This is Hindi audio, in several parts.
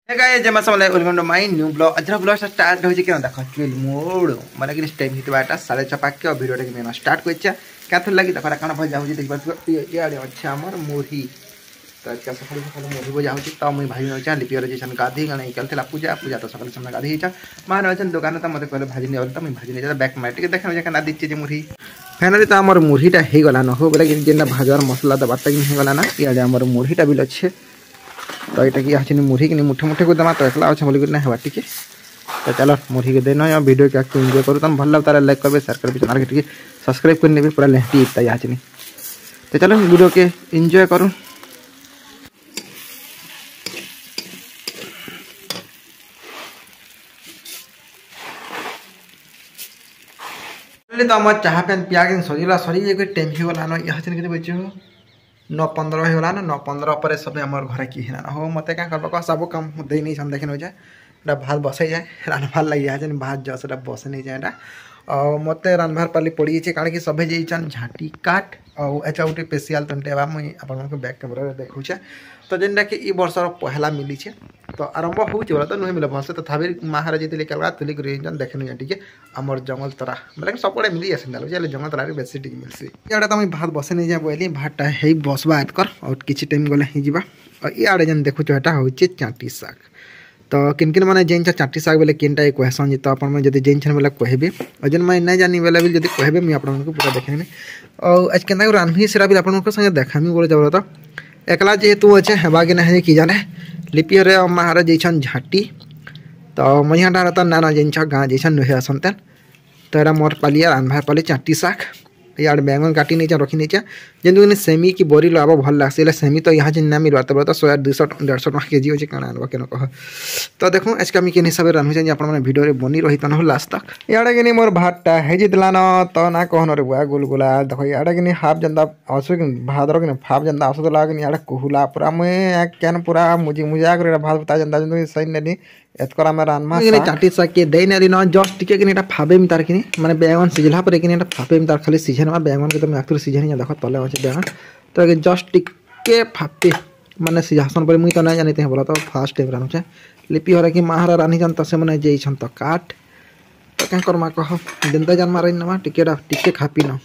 Hey guys, jam asam welcome to my new blog. आज ब्लॉग स्टार्ट हो जे देखो एक्चुअली मोड माने कि टाइम हितबा एटा 6:30 पाके वीडियो टा कि स्टार्ट करछा काथर लागि देखो काना भजा हो जे देखबा ये आडे अच्छा हमर मोरी तो आज का सकाळ सकाळ मोरी भजा हो त मुई भाई न चा लिपियर जे सन गाधी गने कलथला पूजा पूजा तो सकाळ समय गाधी हिचा मान अछन दुकान त मते कहले भाजी ने त मुई भाजी ने बैक मार के देखन जे काना दिछि जे मोरी फाइनली त हमर मोरीटा हे गला न हो बोले कि जेना भाजार मसला दबा तक हे गला ना ये आडे हमर मोरीटा बिल अच्छे तो यहाँ कि आज मुढ़ी कि मुठे मुठे को दमा तो एकला अच्छे बोल ना हवा टी तो चलो मुढ़ी के देना या वीडियो के आगे एंजॉय करूँ तुम भल लगता लाइक करेंगे शेयर करेंगे चैनल के सब्सक्राइब करने भी पूरा लेहटी इतना यहाँ नहीं तो चलो वीडियो के एंजॉय करूँ तो आम चाह पेन पिया सरीला सरी टाइम हो गलान यहाँ के बचे हो 9:15 होगा ना 9:15 पर सब आम घर किए ना हो मत क्या कर सब कम दे नहीं सन देखे जाए भात बसई जाए रान्धार लगे आज भात जस बस नहीं जाए और मत रान्धार पाली पड़ी कारण कि सभे जान झाटी काट और एचा गोटे स्पेशल तंटे मुझे आपको बैक कैमेरा देखुचे तो जेनटा कि ई वर्षर पहला मिली तो आरंभ हो तो नुहे मिले भलसे तथापि माहारा जी कलगा तुली कर देखे नहीं टी आमर जंगल तरा मतलब सब मिली आस जंगल तरा बेसी टी मिलसी इे तो मुझे भात बसे नहीं जाए बोली भातटा है बसवा एड कर और किसी टाइम गले ही जा और इे जेन देखुच यहाँ हूँ चाटी शाग तो किन किन मैंने जेन चाटी शाग बोले किनटा कहसन जी तो आपड़ी जेन छन बोले कहबे और जेन मैं नहीं जानी बोले भी कहबे मुझे आपको पूरा देखेबी और आज के रांधि सेरा भी आपको संगे देखामी बोले जब तो एकला जेहेतु अच्छे हेबा के ना कि जाने लिपियर माहारा जैसन झाटी तो मैं तो नाना जेन गाँ जैसन नुहे आसन तेन तो यहाँ मोर पालिया रान्धार पाली चाटी शाग यार बैंगन काटी नहीं रखी नहीं जेन सेमी की बोरी लाब भल लगे सेमी तो यहाँ जेन ना मिलवा तो 100-150 टका केजी हो क्या आनवा के कह तो देखो आज के किन हिसाब से रांधु चाहिए आपने भिडियो बनी रही तो लास्ट तक इे कि मोर भातटा है जितलान तो ना कहन रे बुआ गुलगुला देखो इे कि हाफ जनता आसो कि भात कि हाफ जनता आसो लगे इे कुहुला पूरा मुझे क्या पूरा मुझे मुजा कर भात बता जनता सही नहीं एतकर आम रान्मा चाटी शाग के दे ना न जस्ट टिके कि फाबे तार कि माने बैंगन सिझला पर कि फाबे तार खाली सीझे ना बैंगन के तुम एक्चुअली सीझे नहीं देख तले अच्छे बैंगन तो जस्ट टिके फापे माने सीझासन पर मुई तो नहीं जानी बोला तो फास्ट टाइम रानुचे लिपि हरा कि माहारा रानी जान तो से मैंने जेसन तो काट तो क्या करमा कह दिन जान मार नमा टिके खापी न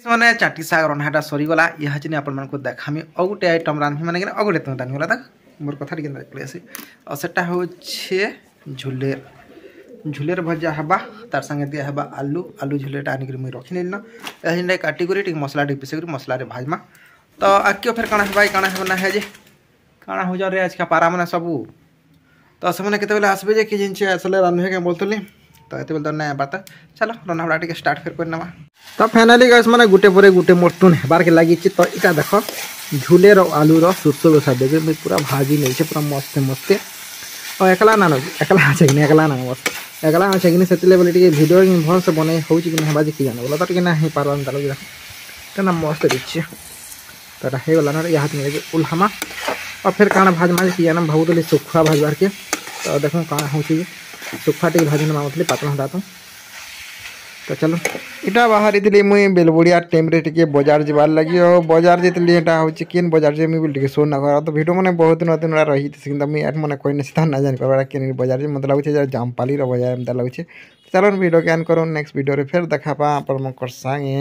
मैंने चाटी शाग रंधाटा सरीगला यहाँ चिनी आपको देखामी और गोटे आइटम रांधि मैंने और गोटे तुम रांधिगला तक मोर कथा आसी और सेटा हूँ झुलेर झुलेर भजा हवा तार संगे दिया हवा आलू आलू झुलेटा आनिक मुझे रखी नहीं न काटिक मसला पिसेक मसला भाजमा तो आगे फिर काଣା हवा काଣା होना है जे काଣା हो रे आज का पारा मैंने सबू तो से केत आसबे जे कि जिन आसले रांधे के बोलतली तो ये बोलते ना बात चलो रंधाबड़ा टे स्टार्ट फिर करना तो फाइनाली गाइस माने गुटे पर गुटे मोटून हेबार के लगी तो इटा देख झुलेर आलू सुरसो बेसा देखे पूरा भाजी नहीं पूरा मस्ते मस्ते और एकला ना एकला अच्छे कि एकला ना बस एकला अच्छे कि से बोले भिडियो भल से बन हो हेबा कि जाने बोला तो ना पार देख मस्त दिखे तो हो गला ना यहाँ उल्हामा और फिर काଣା भाजमा कि जाना भावुली सुखुआ भाजबार के तो देखो काଣା हो सुखुआ टे भाजी नमा पातल हटा तो तो चलो इटा बाहरी थी मुई बेलबुड़िया टाइम रे टिके बाजार जबार लगी और बाजार जेतली एटा होची केन बाजार जे मुई बोल टिके शो ना कर तो वीडियो माने बहुत नतुन रही किंतु मुई एट माने कोई सीधा ना जान करबा केन बाजार जे मतलब लाଗୁছে जामपाली रो बाजार में लाଗୁছে चलो वीडियो ज्ञान करो नेक्स्ट वीडियो रे फिर देखा पा पर मकर संगे।